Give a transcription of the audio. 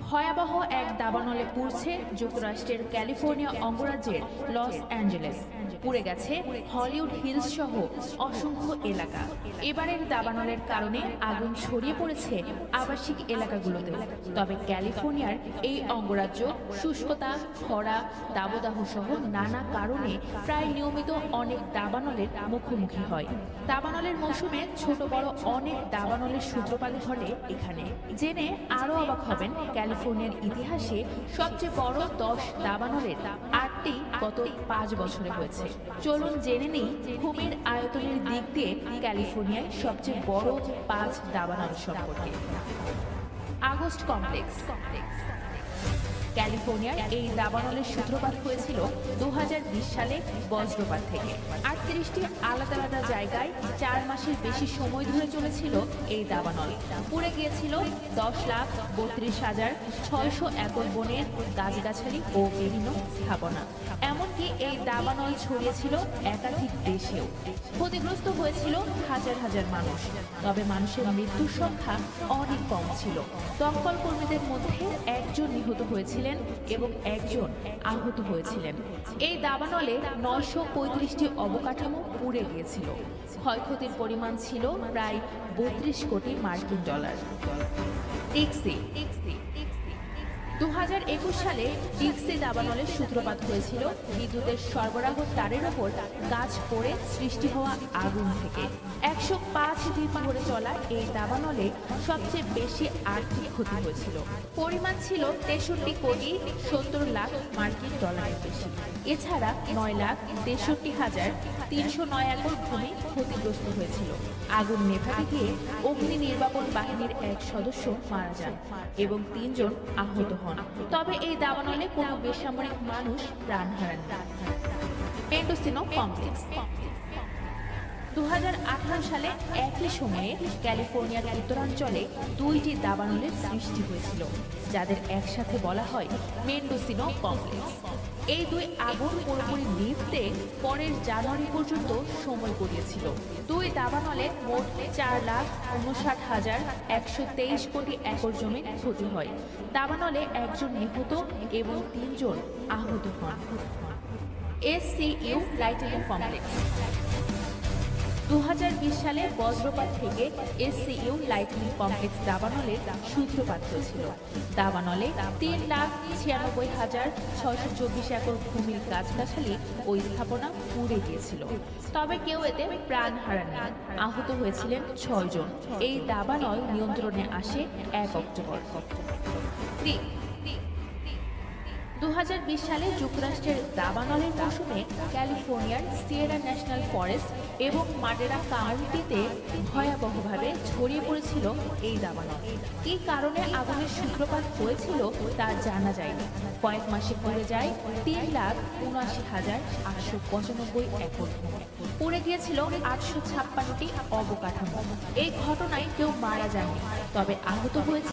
ভয়াবহ এক দাবানলে পুড়ছে যুক্তরাষ্ট্রের ক্যালিফোর্নিয়া অঙ্গরাজ্যের লস অ্যাঞ্জেলেস। পুড়ে গেছে হলিউড হিলস সহ অসংখ্য এলাকা। এবারের দাবানলের কারণে আগুন ছড়িয়ে পড়েছে আবাসিক এলাকাগুলোতেও। তবে ক্যালিফোর্নিয়ার এই অঙ্গরাজ্য শুষ্কতা, খরা, দাবদাহ সহ নানা কারণে প্রায় নিয়মিত অনেক দাবানলের মুখোমুখি হয়। দাবানলের মৌসুমে ছোট বড় অনেক দাবানলের সূত্রপাত ঘটে এখানে। জেনে আরও অবাক হবেন, ক্যালিফোর্নিয়ার ইতিহাসে সবচেয়ে বড় 10 দাবানলের 8টি গত 5 বছরে হয়েছে। চলুন জেনে নিই ভূমির আয়তনের দিক দিয়ে ক্যালিফোর্নিয়ায় সবচেয়ে বড় 5 দাবানল সম্পর্কে। August complex. ক্যালিফোর্নিয়ার এই দাবানলের সূত্রপাত হয়েছিল 2020 সালে বজ্রপাত থেকে। 38টি আলাদা আলাদা জায়গায় 4 মাসের বেশি সময় ধরে চলেছিল এই দাবানল। পুড়ে গিয়েছিল 10,32,600 একর বনের গাছগাছালি ও বিভিন্ন স্থাপনা। এমনকি এই দাবানল ছড়িয়েছিল একাধিক দেশেও। ক্ষতিগ্রস্ত হয়েছিল হাজার হাজার মানুষ, তবে মানুষের মৃত্যুর সংখ্যা অনেক কম ছিল। দমকল কর্মীদের মধ্যে একজন নিহত হয়েছিলেন এবং একজন আহত হয়েছিলেন। এই দাবানলে 935টি অবকাঠামো পুড়ে গিয়েছিল। ক্ষয়ক্ষতির পরিমাণ ছিল প্রায় 32 কোটি মার্কিন ডলার। টিক্সি। 2021 সালে টিক্সি দাবানলের সূত্রপাত হয়েছিল বিদ্যুতের সরবরাহ তারের ওপর গাছ পড়ে সৃষ্টি হওয়া আগুন থেকে। 105 দিন ধরে চলা এই দাবানলে সবচেয়ে বেশি আর্থিক ক্ষতি হয়েছিল। পরিমাণ ছিল 63 কোটি 70 লাখ মার্কিন ডলারের বেশি। এছাড়া 9,63,309 একর ভূমি ক্ষতিগ্রস্ত হয়েছিল। আগুন নেভাতে গিয়ে অগ্নি নির্বাপন বাহিনীর এক সদস্য মারা যান এবং 3 জন আহত হন। তবে এই দাবানলে কোনো বেসামরিক মানুষ প্রাণ হারান। মেন্ডোসিনো কমপ্লেক্স। 2018 সালে একই সময়ে ক্যালিফোর্নিয়ার উত্তরাঞ্চলে 2টি দাবানলের সৃষ্টি হয়েছিল, যাদের একসাথে বলা হয় মেন্ডোসিনো কমপ্লেক্স। এই 2 আগুন পুরোপুরি নিভতে পরের জানুয়ারি পর্যন্ত সময় গড়িয়েছিল। 2 দাবানলে মোট 4,59,123 কোটি একর জমির ক্ষতি হয়। দাবানলে একজন নিহত এবং 3 জন আহত হন। SCU lightning complex. 2020 সালে বজ্রপাত থেকে SCU লাইটনিং কমপ্লেক্স দাবানলের সূত্রপাত হয়েছিল। দাবানলে 3,96,624 একর ভূমির গাছগাছালি ও স্থাপনা পুড়ে গিয়েছিল। তবে কেউ এতে প্রাণ হারাননি। আহত হয়েছিলেন 6 জন। এই দাবানল নিয়ন্ত্রণে আসে 1 অক্টোবর। 2020 সালে যুক্তরাষ্ট্রের দাবানলের মৌসুমে ক্যালিফোর্নিয়ার সিয়েরা ন্যাশনাল ফরেস্ট এবং মাডেরা কাউন্টিতে ভয়াবহভাবে ছড়িয়ে পড়েছিল এই দাবানল। কী কারণে আগুনের সূত্রপাত হয়েছিল তা জানা যায়নি। কয়েক মাসে পুড়ে যায় 3,79,895 একর ভূমি। পুড়ে গিয়েছিল 856টি অবকাঠামো। এই ঘটনায় কেউ মারা যায়নি, তবে আহত হয়েছে